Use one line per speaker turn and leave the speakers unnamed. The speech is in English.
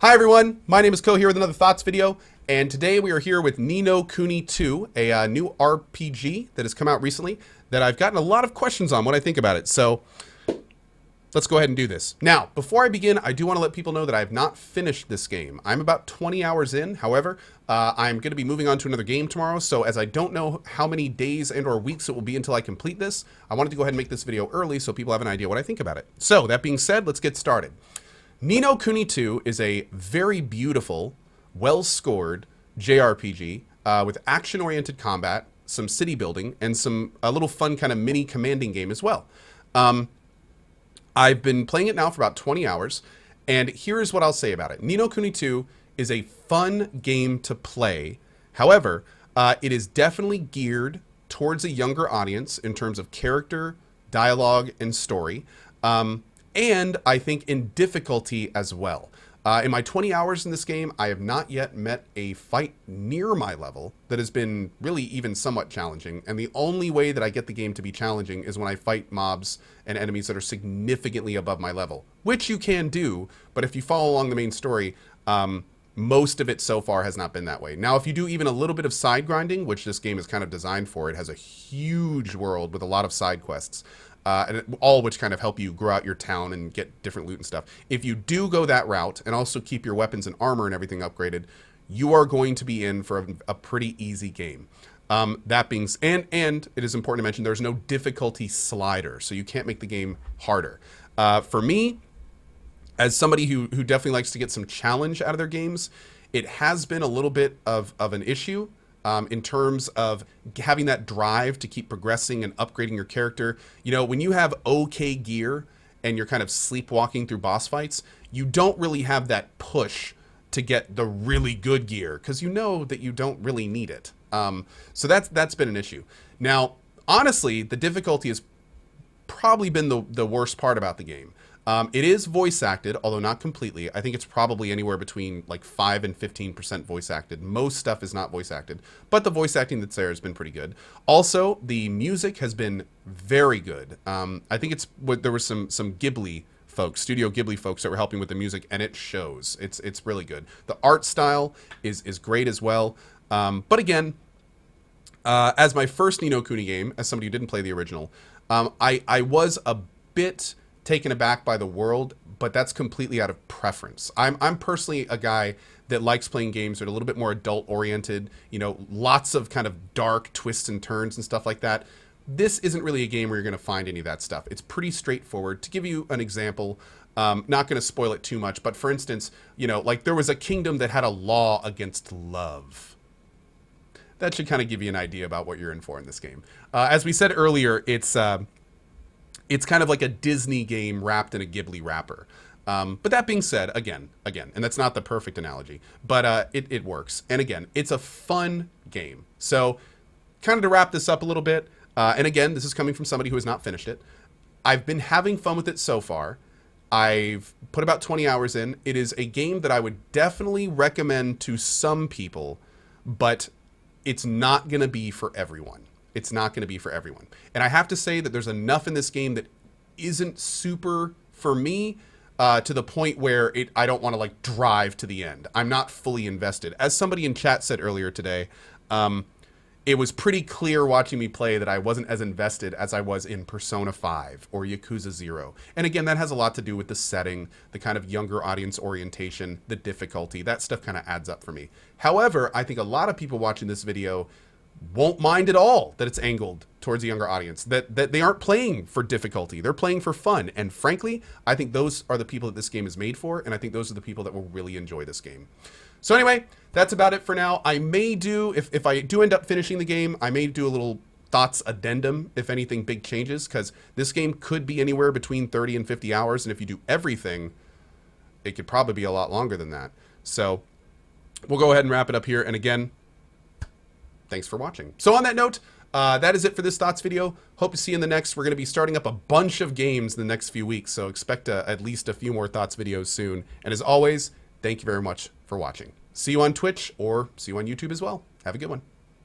Hi everyone, my name is Cohh here with another Thoughts video, and today we are here with Ni no Kuni 2, a new RPG that has come out recently that I've gotten a lot of questions on what I think about it, so let's go ahead and do this. Now, before I begin, I do want to let people know that I have not finished this game. I'm about 20 hours in, however, I'm going to be moving on to another game tomorrow, so as I don't know how many days and or weeks it will be until I complete this, I wanted to go ahead and make this video early so people have an idea what I think about it. So, that being said, let's get started. Ni no Kuni 2 is a very beautiful, well-scored JRPG with action-oriented combat, some city building, and a little fun kind of mini commanding game as well. I've been playing it now for about 20 hours, and here's what I'll say about it. Ni no Kuni 2 is a fun game to play. However, it is definitely geared towards a younger audience in terms of character, dialogue, and story. And I think in difficulty as well. In my 20 hours in this game, I have not yet met a fight near my level that has been really even somewhat challenging. And the only way that I get the game to be challenging is when I fight mobs and enemies that are significantly above my level, which you can do. But if you follow along the main story, most of it so far has not been that way. Now, if you do even a little bit of side grinding, which this game is kind of designed for, it has a huge world with a lot of side quests. All which kind of help you grow out your town and get different loot and stuff. If you do go that route and also keep your weapons and armor and everything upgraded, you are going to be in for a pretty easy game. That being and it is important to mention there's no difficulty slider, so you can't make the game harder. For me, as somebody who definitely likes to get some challenge out of their games, it has been a little bit of an issue. In terms of having that drive to keep progressing and upgrading your character. You know, when you have okay gear and you're kind of sleepwalking through boss fights, you don't really have that push to get the really good gear because you know that you don't really need it. So that's been an issue. Now, honestly, the difficulty has probably been the worst part about the game. It is voice acted, although not completely. I think it's probably anywhere between like 5 and 15% voice acted. Most stuff is not voice acted, but the voice acting that's there has been pretty good. Also, the music has been very good. I think there was some Ghibli folks, Studio Ghibli folks that were helping with the music, and it shows. It's really good. The art style is great as well. But again, as my first Ni no Kuni game, as somebody who didn't play the original, I was a bit taken aback by the world, but that's completely out of preference. I'm personally a guy that likes playing games that are a little bit more adult oriented, you know, lots of kind of dark twists and turns and stuff like that. This isn't really a game where you're going to find any of that stuff. It's pretty straightforward. To give you an example, not going to spoil it too much, but for instance, you know, like there was a kingdom that had a law against love. That should kind of give you an idea about what you're in for in this game. As we said earlier, it's kind of like a Disney game wrapped in a Ghibli wrapper. But that being said, again, and that's not the perfect analogy, but it works. And again, it's a fun game. So kind of to wrap this up a little bit, and again, this is coming from somebody who has not finished it. I've been having fun with it so far. I've put about 20 hours in. It is a game that I would definitely recommend to some people, but it's not going to be for everyone. It's not going to be for everyone. And I have to say that there's enough in this game that isn't super for me to the point where I don't want to like drive to the end. I'm not fully invested. As somebody in chat said earlier today, it was pretty clear watching me play that I wasn't as invested as I was in Persona 5 or Yakuza 0. And again, that has a lot to do with the setting, the kind of younger audience orientation, the difficulty. That stuff kind of adds up for me. However, I think a lot of people watching this video won't mind at all that it's angled towards a younger audience, that they aren't playing for difficulty, they're playing for fun. And frankly, I think those are the people that this game is made for, and I think those are the people that will really enjoy this game. So anyway, that's about it for now. I may do, if I do end up finishing the game, I may do a little thoughts addendum if anything big changes, because this game could be anywhere between 30 and 50 hours, and if you do everything, it could probably be a lot longer than that. So we'll go ahead and wrap it up here, and again, thanks for watching. So on that note, that is it for this Thoughts video. Hope to see you in the next. We're going to be starting up a bunch of games in the next few weeks, so expect at least a few more Thoughts videos soon. And as always, thank you very much for watching. See you on Twitch or see you on YouTube as well. Have a good one.